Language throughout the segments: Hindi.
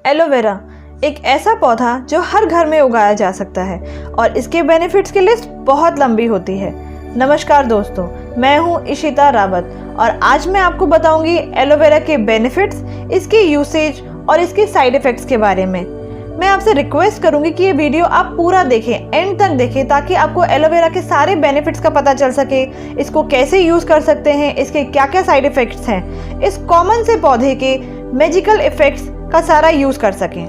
एलोवेरा एक ऐसा पौधा जो हर घर में उगाया जा सकता है और इसके बेनिफिट्स की लिस्ट बहुत लंबी होती है। नमस्कार दोस्तों, मैं हूं इशिता रावत और आज मैं आपको बताऊंगी एलोवेरा के बेनिफिट्स, इसकी यूसेज और इसके साइड इफ़ेक्ट्स के बारे में। मैं आपसे रिक्वेस्ट करूंगी कि ये वीडियो आप पूरा देखें, एंड तक देखें, ताकि आपको एलोवेरा के सारे बेनिफिट्स का पता चल सके, इसको कैसे यूज़ कर सकते हैं, इसके क्या क्या साइड इफ़ेक्ट्स हैं, इस कॉमन से पौधे के मैजिकल इफ़ेक्ट्स का सारा यूज़ कर सकें।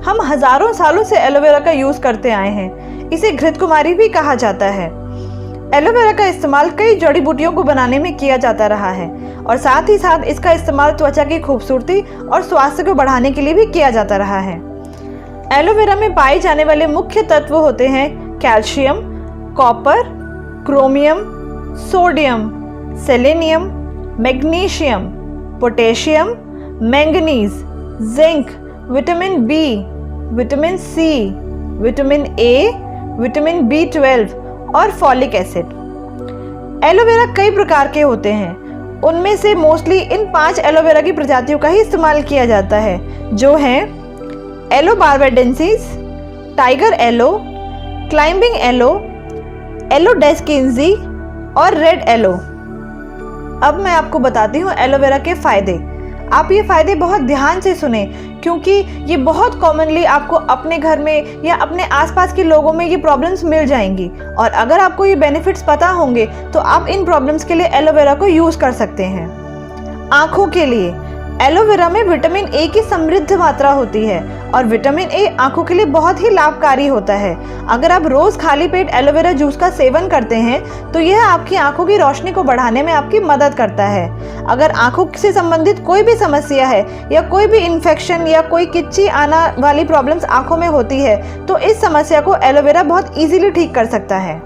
हम हज़ारों सालों से एलोवेरा का यूज़ करते आए हैं। इसे घृत कुमारी भी कहा जाता है। एलोवेरा का इस्तेमाल कई जड़ी बूटियों को बनाने में किया जाता रहा है और साथ ही साथ इसका इस्तेमाल त्वचा की खूबसूरती और स्वास्थ्य को बढ़ाने के लिए भी किया जाता रहा है। एलोवेरा में पाए जाने वाले मुख्य तत्व होते हैं calcium, copper, chromium, sodium, selenium, magnesium, potassium, manganese, zinc, vitamin B, vitamin C, vitamin A, vitamin B12 और फॉलिक एसिड। एलोवेरा कई प्रकार के होते हैं। उनमें से मोस्टली इन 5 एलोवेरा की प्रजातियों का ही इस्तेमाल किया जाता है, जो हैं aloe barbadensis, tiger aloe, climbing aloe, aloe descoingsii और रेड एलो। अब मैं आपको बताती हूँ एलोवेरा के फ़ायदे। आप ये फ़ायदे बहुत ध्यान से सुने, क्योंकि ये बहुत कॉमनली आपको अपने घर में या अपने आसपास के लोगों में ये प्रॉब्लम्स मिल जाएंगी। और अगर आपको ये बेनिफिट्स पता होंगे तो आप इन प्रॉब्लम्स के लिए एलोवेरा को यूज़ कर सकते हैं। आँखों के लिए एलोवेरा में विटामिन ए की समृद्ध मात्रा होती है और विटामिन ए आँखों के लिए बहुत ही लाभकारी होता है। अगर आप रोज़ खाली पेट एलोवेरा जूस का सेवन करते हैं तो यह आपकी आँखों की रोशनी को बढ़ाने में आपकी मदद करता है। अगर आँखों से संबंधित कोई भी समस्या है या कोई भी इन्फेक्शन या कोई किच्ची आना वाली प्रॉब्लम्स आँखों में होती है तो इस समस्या को एलोवेरा बहुत ईजिली ठीक कर सकता है।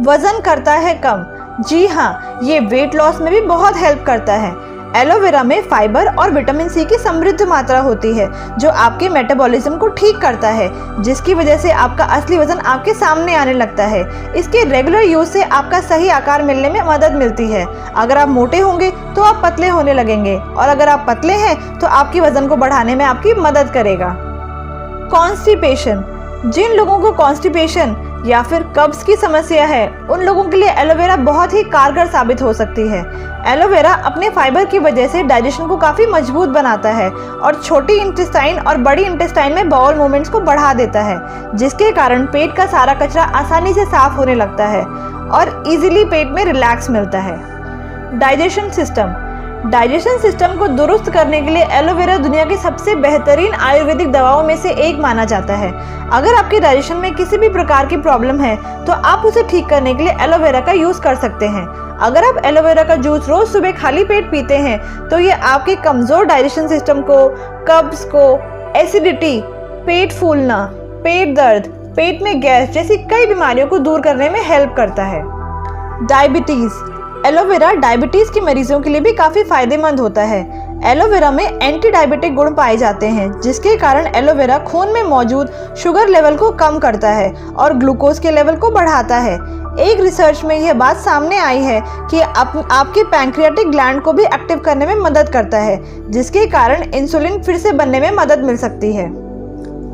वज़न करता है कम। जी हाँ, ये वेट लॉस में भी बहुत हेल्प करता है। एलोवेरा में फाइबर और विटामिन सी की समृद्ध मात्रा होती है जो आपके मेटाबॉलिज्म को ठीक करता है, जिसकी वजह से आपका असली वजन आपके सामने आने लगता है। इसके रेगुलर यूज़ से आपका सही आकार मिलने में मदद मिलती है। अगर आप मोटे होंगे तो आप पतले होने लगेंगे और अगर आप पतले हैं तो आपकी वजन को बढ़ाने में आपकी मदद करेगा। कॉन्स्टिपेशन, जिन लोगों को कॉन्स्टिपेशन या फिर कब्ज की समस्या है उन लोगों के लिए एलोवेरा बहुत ही कारगर साबित हो सकती है। एलोवेरा अपने फाइबर की वजह से डाइजेशन को काफ़ी मजबूत बनाता है और छोटी इंटेस्टाइन और बड़ी इंटेस्टाइन में बाउल मूवमेंट्स को बढ़ा देता है, जिसके कारण पेट का सारा कचरा आसानी से साफ होने लगता है और इजीली पेट में रिलैक्स मिलता है। डाइजेशन सिस्टम को दुरुस्त करने के लिए एलोवेरा दुनिया की सबसे बेहतरीन आयुर्वेदिक दवाओं में से एक माना जाता है। अगर आपके डाइजेशन में किसी भी प्रकार की प्रॉब्लम है तो आप उसे ठीक करने के लिए एलोवेरा का यूज़ कर सकते हैं। अगर आप एलोवेरा का जूस रोज़ सुबह खाली पेट पीते हैं तो ये आपके कमज़ोर डाइजेशन सिस्टम को, कब्ज़ को, एसिडिटी, पेट फूलना, पेट दर्द, पेट में गैस जैसी कई बीमारियों को दूर करने में हेल्प करता है। डायबिटीज़, एलोवेरा डायबिटीज़ के मरीजों के लिए भी काफ़ी फायदेमंद होता है। एलोवेरा में एंटी डायबिटिक गुण पाए जाते हैं, जिसके कारण एलोवेरा खून में मौजूद शुगर लेवल को कम करता है और ग्लूकोज के लेवल को बढ़ाता है। एक रिसर्च में यह बात सामने आई है कि आपके पैंक्रियाटिक ग्लैंड को भी एक्टिव करने में मदद करता है, जिसके कारण इंसुलिन फिर से बनने में मदद मिल सकती है।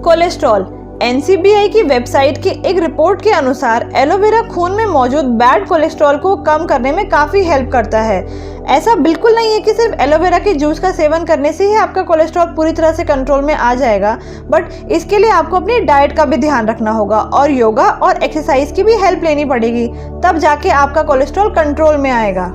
कोलेस्ट्रॉल, NCBI की वेबसाइट की एक रिपोर्ट के अनुसार एलोवेरा खून में मौजूद बैड कोलेस्ट्रॉल को कम करने में काफ़ी हेल्प करता है। ऐसा बिल्कुल नहीं है कि सिर्फ एलोवेरा के जूस का सेवन करने से ही आपका कोलेस्ट्रॉल पूरी तरह से कंट्रोल में आ जाएगा, बट इसके लिए आपको अपनी डाइट का भी ध्यान रखना होगा और योगा और एक्सरसाइज की भी हेल्प लेनी पड़ेगी, तब जाके आपका कोलेस्ट्रॉल कंट्रोल में आएगा।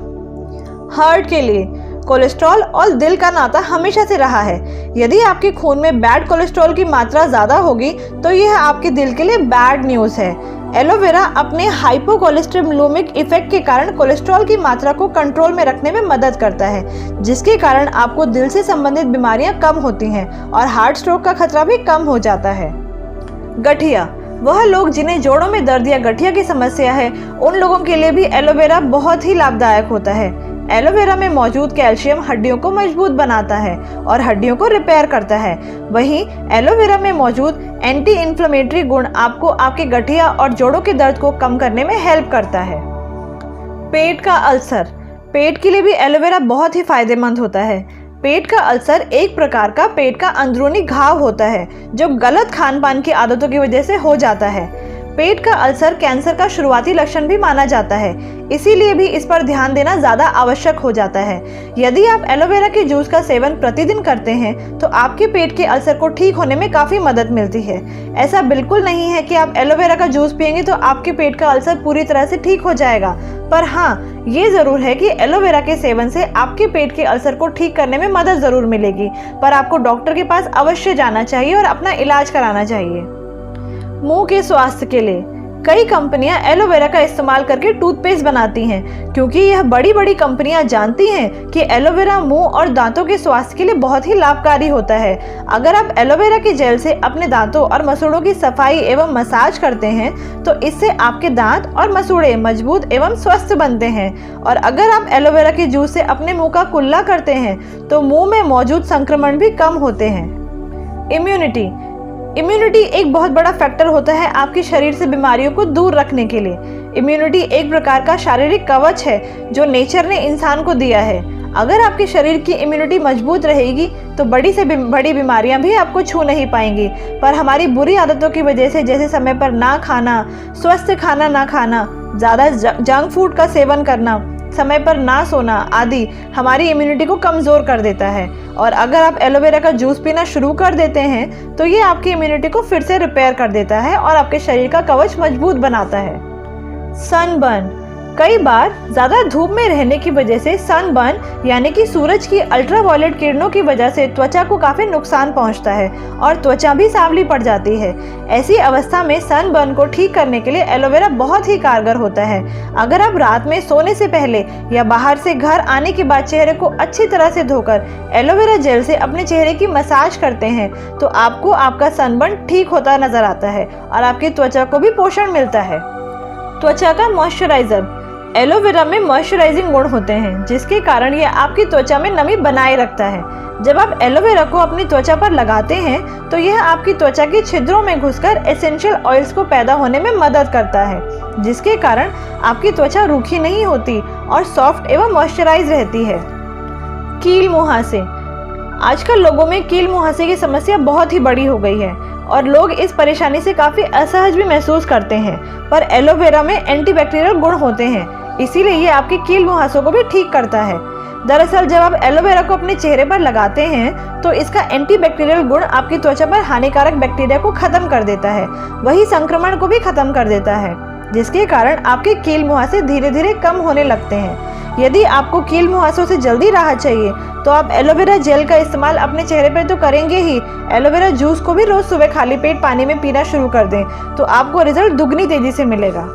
हार्ट के लिए कोलेस्ट्रॉल और दिल का नाता हमेशा से रहा है। यदि आपके खून में बैड कोलेस्ट्रॉल की मात्रा ज़्यादा होगी तो यह आपके दिल के लिए बैड न्यूज़ है। एलोवेरा अपने हाइपोकोलेस्टेरोलिक इफेक्ट के कारण कोलेस्ट्रॉल की मात्रा को कंट्रोल में रखने में मदद करता है, जिसके कारण आपको दिल से संबंधित बीमारियां कम होती हैं और हार्ट स्ट्रोक का खतरा भी कम हो जाता है। गठिया, वह लोग जिन्हें जोड़ों में दर्द या गठिया की समस्या है उन लोगों के लिए भी एलोवेरा बहुत ही लाभदायक होता है। एलोवेरा में मौजूद कैल्शियम हड्डियों को मजबूत बनाता है और हड्डियों को रिपेयर करता है। वहीं एलोवेरा में मौजूद एंटी इन्फ्लेमेटरी गुण आपको आपके गठिया और जोड़ों के दर्द को कम करने में हेल्प करता है। पेट का अल्सर, पेट के लिए भी एलोवेरा बहुत ही फायदेमंद होता है। पेट का अल्सर एक प्रकार का पेट का अंदरूनी घाव होता है जो गलत खान पान की आदतों की वजह से हो जाता है। पेट का अल्सर कैंसर का शुरुआती लक्षण भी माना जाता है, इसीलिए भी इस पर ध्यान देना ज़्यादा आवश्यक हो जाता है। यदि आप एलोवेरा के जूस का सेवन प्रतिदिन करते हैं तो आपके पेट के अल्सर को ठीक होने में काफ़ी मदद मिलती है। ऐसा बिल्कुल नहीं है कि आप एलोवेरा का जूस पिएंगे तो आपके पेट का अल्सर पूरी तरह से ठीक हो जाएगा, पर हाँ, ये ज़रूर है कि एलोवेरा के सेवन से आपके पेट के अल्सर को ठीक करने में मदद ज़रूर मिलेगी, पर आपको डॉक्टर के पास अवश्य जाना चाहिए और अपना इलाज कराना चाहिए। मुंह के स्वास्थ्य के लिए कई कंपनियां एलोवेरा का इस्तेमाल करके टूथपेस्ट बनाती हैं, क्योंकि यह बड़ी बड़ी कंपनियां जानती हैं कि एलोवेरा मुंह और दांतों के स्वास्थ्य के लिए बहुत ही लाभकारी होता है। अगर आप एलोवेरा के जेल से अपने दांतों और मसूड़ों की सफाई एवं मसाज करते हैं तो इससे आपके दांत और मसूड़े मजबूत एवं स्वस्थ बनते हैं। और अगर आप एलोवेरा के जूस से अपने मुंह का कुल्ला करते हैं तो मुंह में मौजूद संक्रमण भी कम होते हैं। इम्यूनिटी एक बहुत बड़ा फैक्टर होता है आपके शरीर से बीमारियों को दूर रखने के लिए। इम्यूनिटी एक प्रकार का शारीरिक कवच है जो नेचर ने इंसान को दिया है। अगर आपके शरीर की इम्यूनिटी मजबूत रहेगी तो बड़ी से बड़ी बीमारियां भी आपको छू नहीं पाएंगी, पर हमारी बुरी आदतों की वजह से, जैसे समय पर ना खाना, स्वस्थ खाना ना खाना, ज़्यादा जंक फूड का सेवन करना, समय पर ना सोना आदि हमारी इम्यूनिटी को कमज़ोर कर देता है। और अगर आप एलोवेरा का जूस पीना शुरू कर देते हैं तो ये आपकी इम्यूनिटी को फिर से रिपेयर कर देता है और आपके शरीर का कवच मजबूत बनाता है। सनबर्न कई बार ज़्यादा धूप में रहने की वजह से सनबर्न यानी कि सूरज की अल्ट्रावायलेट किरणों की वजह से त्वचा को काफ़ी नुकसान पहुंचता है और त्वचा भी सांवली पड़ जाती है। ऐसी अवस्था में सनबर्न को ठीक करने के लिए एलोवेरा बहुत ही कारगर होता है। अगर आप रात में सोने से पहले या बाहर से घर आने के बाद चेहरे को अच्छी तरह से धोकर एलोवेरा जेल से अपने चेहरे की मसाज करते हैं तो आपको आपका सनबर्न ठीक होता नजर आता है और आपकी त्वचा को भी पोषण मिलता है। त्वचा का मॉइस्चराइजर एलोवेरा में मॉइस्चराइजिंग गुण होते हैं, जिसके कारण यह आपकी त्वचा में नमी बनाए रखता है। जब आप एलोवेरा को अपनी त्वचा पर लगाते हैं तो यह आपकी त्वचा के छिद्रों में घुसकर एसेंशियल ऑयल्स को पैदा होने में मदद करता है, जिसके कारण आपकी त्वचा रूखी नहीं होती और सॉफ्ट एवं मॉइस्चराइज रहती है। कील मुहासे आजकल लोगों में कील मुहासे की समस्या बहुत ही बड़ी हो गई है और लोग इस परेशानी से काफ़ी असहज भी महसूस करते हैं, पर एलोवेरा में एंटीबैक्टीरियल गुण होते हैं, इसीलिए ये आपके कील मुहासों को भी ठीक करता है। दरअसल जब आप एलोवेरा को अपने चेहरे पर लगाते हैं तो इसका एंटीबैक्टीरियल गुण आपकी त्वचा पर हानिकारक बैक्टीरिया को खत्म कर देता है, वही संक्रमण को भी खत्म कर देता है, जिसके कारण आपके कील मुहासे धीरे धीरे कम होने लगते हैं। यदि आपको कील मुहासों से जल्दी राहत चाहिए तो आप एलोवेरा जेल का इस्तेमाल अपने चेहरे पर तो करेंगे ही, एलोवेरा जूस को भी रोज सुबह खाली पेट पानी में पीना शुरू कर दें तो आपको रिजल्ट दुगनी तेजी से मिलेगा।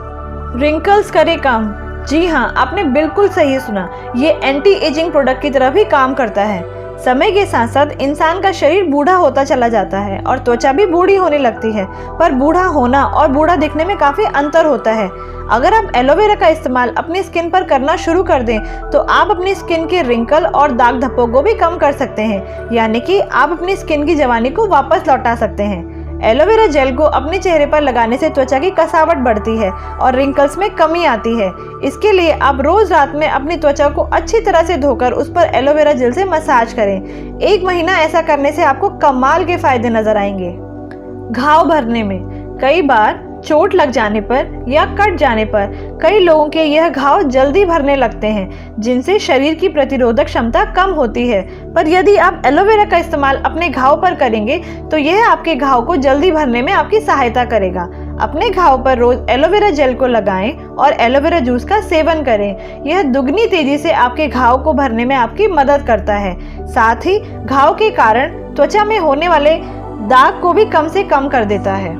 रिंकल्स करे काम, जी हाँ, आपने बिल्कुल सही सुना, ये एंटी एजिंग प्रोडक्ट की तरह भी काम करता है। समय के साथ साथ इंसान का शरीर बूढ़ा होता चला जाता है और त्वचा भी बूढ़ी होने लगती है, पर बूढ़ा होना और बूढ़ा दिखने में काफ़ी अंतर होता है। अगर आप एलोवेरा का इस्तेमाल अपनी स्किन पर करना शुरू कर दें तो आप अपनी स्किन के रिंकल और दाग धब्बों को भी कम कर सकते हैं, यानी कि आप अपनी स्किन की जवानी को वापस लौटा सकते हैं। एलोवेरा जेल को अपने चेहरे पर लगाने से त्वचा की कसावट बढ़ती है और रिंकल्स में कमी आती है। इसके लिए आप रोज रात में अपनी त्वचा को अच्छी तरह से धोकर उस पर एलोवेरा जेल से मसाज करें। 1 महीना ऐसा करने से आपको कमाल के फायदे नजर आएंगे। घाव भरने में कई बार चोट लग जाने पर या कट जाने पर कई लोगों के यह घाव जल्दी भरने लगते हैं, जिनसे शरीर की प्रतिरोधक क्षमता कम होती है। पर यदि आप एलोवेरा का इस्तेमाल अपने घाव पर करेंगे तो यह आपके घाव को जल्दी भरने में आपकी सहायता करेगा। अपने घाव पर रोज एलोवेरा जेल को लगाएं और एलोवेरा जूस का सेवन करें। यह दुगनी तेजी से आपके घाव को भरने में आपकी मदद करता है। साथ ही घाव के कारण त्वचा में होने वाले दाग को भी कम से कम कर देता है।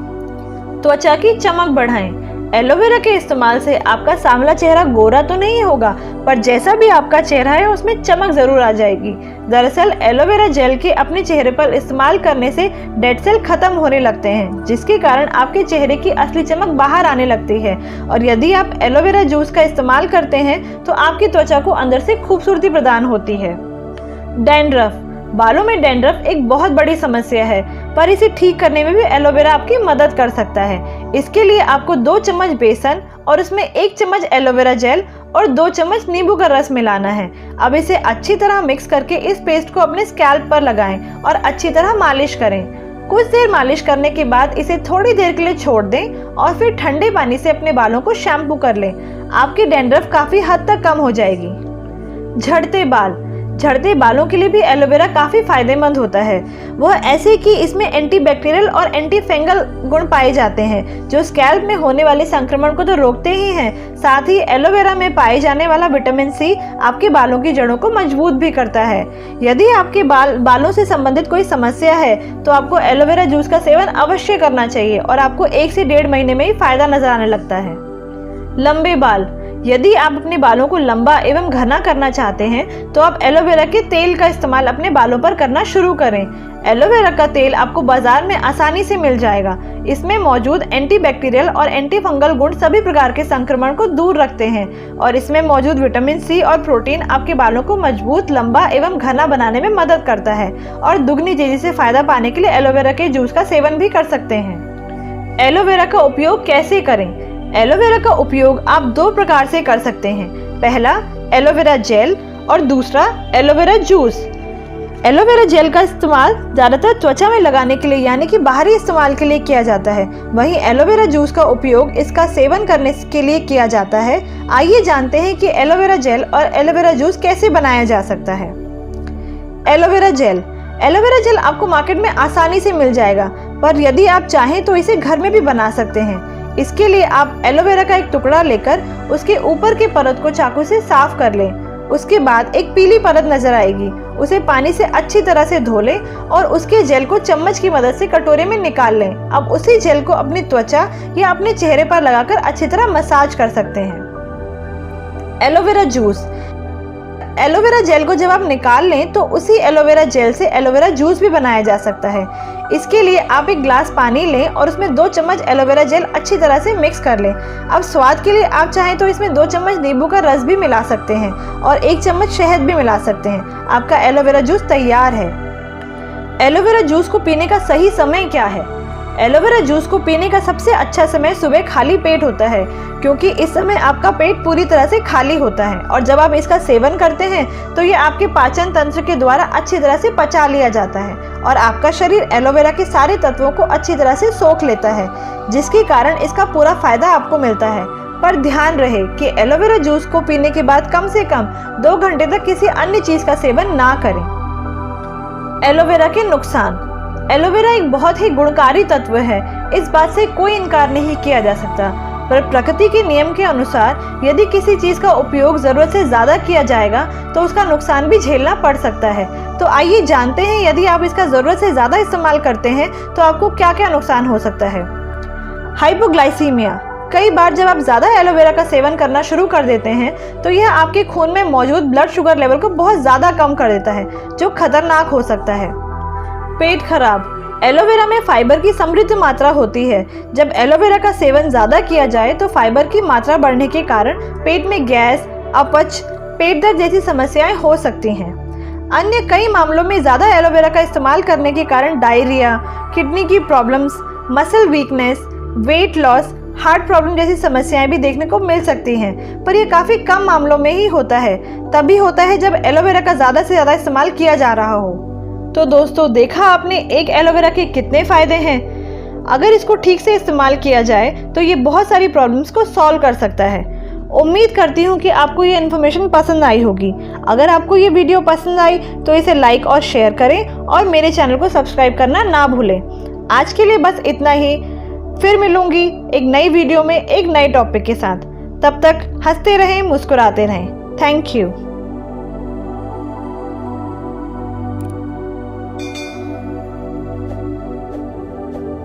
त्वचा की चमक बढ़ाएं। एलोवेरा के इस्तेमाल से आपका सांवला चेहरा गोरा तो नहीं होगा, पर जैसा भी आपका चेहरा है उसमें चमक जरूर आ जाएगी। दरअसल एलोवेरा जेल के अपने चेहरे पर इस्तेमाल करने से डेड सेल खत्म होने लगते हैं, जिसके कारण आपके चेहरे की असली चमक बाहर आने लगती है। और यदि आप एलोवेरा जूस का इस्तेमाल करते हैं तो आपकी त्वचा को अंदर से खूबसूरती प्रदान होती है। डैंड्रफ, बालों में डैंड्रफ एक बहुत बड़ी समस्या है, पर इसे ठीक करने में भी एलोवेरा आपकी मदद कर सकता है। इसके लिए आपको 2 चम्मच बेसन और उसमें 1 चम्मच एलोवेरा जेल और 2 चम्मच नींबू का रस मिलाना है। अब इसे अच्छी तरह मिक्स करके इस पेस्ट को अपने स्कैल्प पर लगाएं और अच्छी तरह मालिश करें। कुछ देर मालिश करने के बाद इसे थोड़ी देर के लिए छोड़ दें और फिर ठंडे पानी से अपने बालों को शैम्पू कर लें। आपकी डैंड्रफ काफ़ी हद तक कम हो जाएगी। झड़ते बालों के लिए भी एलोवेरा काफ़ी फायदेमंद होता है। वह ऐसे कि इसमें एंटीबैक्टीरियल और एंटी फंगल गुण पाए जाते हैं जो स्कैल्प में होने वाले संक्रमण को तो रोकते ही हैं, साथ ही एलोवेरा में पाए जाने वाला विटामिन सी आपके बालों की जड़ों को मजबूत भी करता है। यदि आपके बालों से संबंधित कोई समस्या है तो आपको एलोवेरा जूस का सेवन अवश्य करना चाहिए और आपको 1 से 1.5 महीने में ही फायदा नजर आने लगता है। लंबे बाल, यदि आप अपने बालों को लंबा एवं घना करना चाहते हैं तो आप एलोवेरा के तेल का इस्तेमाल अपने बालों पर करना शुरू करें। एलोवेरा का तेल आपको बाजार में आसानी से मिल जाएगा। इसमें मौजूद एंटीबैक्टीरियल और एंटी फंगल गुण सभी प्रकार के संक्रमण को दूर रखते हैं और इसमें मौजूद विटामिन सी और प्रोटीन आपके बालों को मजबूत, लंबा एवं घना बनाने में मदद करता है और दुगनी तेजी से फायदा पाने के लिए एलोवेरा के जूस का सेवन भी कर सकते हैं। एलोवेरा का उपयोग कैसे करें? एलोवेरा का उपयोग आप 2 प्रकार से कर सकते हैं। पहला एलोवेरा जेल और दूसरा एलोवेरा जूस। एलोवेरा जेल का इस्तेमाल ज़्यादातर त्वचा में लगाने के लिए यानी कि बाहरी इस्तेमाल के लिए किया जाता है। वहीं एलोवेरा जूस का उपयोग इसका सेवन करने के लिए किया जाता है। आइए जानते हैं कि एलोवेरा जेल और एलोवेरा जूस कैसे बनाया जा सकता है। एलोवेरा जेल आपको मार्केट में आसानी से मिल जाएगा, पर यदि आप चाहें तो इसे घर में भी बना सकते हैं। इसके लिए आप एलोवेरा का एक टुकड़ा लेकर उसके ऊपर की परत को चाकू से साफ कर लें। उसके बाद एक पीली परत नजर आएगी, उसे पानी से अच्छी तरह से धो लें और उसके जेल को चम्मच की मदद से कटोरे में निकाल लें। अब उसी जेल को अपनी त्वचा या अपने चेहरे पर लगाकर अच्छी तरह मसाज कर सकते हैं। एलोवेरा जूस, एलोवेरा जेल को जब आप निकाल लें तो उसी एलोवेरा जेल से एलोवेरा जूस भी बनाया जा सकता है। इसके लिए आप एक गिलास पानी लें और उसमें 2 चम्मच एलोवेरा जेल अच्छी तरह से मिक्स कर लें। अब स्वाद के लिए आप चाहें तो इसमें 2 चम्मच नींबू का रस भी मिला सकते हैं और 1 चम्मच शहद भी मिला सकते हैं। आपका एलोवेरा जूस तैयार है। एलोवेरा जूस को पीने का सही समय क्या है? एलोवेरा जूस को पीने का सबसे अच्छा समय सुबह खाली पेट होता है, क्योंकि इस समय आपका पेट पूरी तरह से खाली होता है और जब आप इसका सेवन करते हैं तो ये आपके पाचन तंत्र के द्वारा अच्छी तरह से पचा लिया जाता है और आपका शरीर एलोवेरा के सारे तत्वों को अच्छी तरह से सोख लेता है, जिसके कारण इसका पूरा फायदा आपको मिलता है। पर ध्यान रहे कि एलोवेरा जूस को पीने के बाद कम से कम 2 घंटे तक किसी अन्य चीज का सेवन ना करें। एलोवेरा के नुकसान। एलोवेरा एक बहुत ही गुणकारी तत्व है, इस बात से कोई इनकार नहीं किया जा सकता, पर प्रकृति के नियम के अनुसार यदि किसी चीज का उपयोग जरूरत से ज्यादा किया जाएगा तो उसका नुकसान भी झेलना पड़ सकता है। तो आइए जानते हैं यदि आप इसका जरूरत से ज्यादा इस्तेमाल करते हैं तो आपको क्या क्या नुकसान हो सकता है। हाइपोग्लाइसीमिया। कई बार जब आप ज़्यादा एलोवेरा का सेवन करना शुरू कर देते हैं तो यह आपके खून में मौजूद ब्लड शुगर लेवल को बहुत ज़्यादा कम कर देता है, जो खतरनाक हो सकता है। पेट खराब। एलोवेरा में फाइबर की समृद्ध मात्रा होती है। जब एलोवेरा का सेवन ज़्यादा किया जाए तो फाइबर की मात्रा बढ़ने के कारण पेट में गैस, अपच, पेट दर्द जैसी समस्याएं हो सकती हैं। अन्य कई मामलों में ज़्यादा एलोवेरा का इस्तेमाल करने के कारण डायरिया, किडनी की problems, muscle weakness, weight loss, heart problem जैसी समस्याएं भी देखने को मिल सकती हैं, पर यह काफ़ी कम मामलों में ही होता है। तभी होता है जब एलोवेरा का ज़्यादा से ज़्यादा इस्तेमाल किया जा रहा हो। तो दोस्तों, देखा आपने एक एलोवेरा के कितने फ़ायदे हैं। अगर इसको ठीक से इस्तेमाल किया जाए तो ये बहुत सारी प्रॉब्लम्स को सॉल्व कर सकता है। उम्मीद करती हूँ कि आपको ये इन्फॉर्मेशन पसंद आई होगी। अगर आपको ये वीडियो पसंद आई तो इसे लाइक और शेयर करें और मेरे चैनल को सब्सक्राइब करना ना भूलें। आज के लिए बस इतना ही। फिर मिलूंगी एक नई वीडियो में एक नए टॉपिक के साथ। तब तक हंसते रहें, मुस्कुराते रहें। Thank you.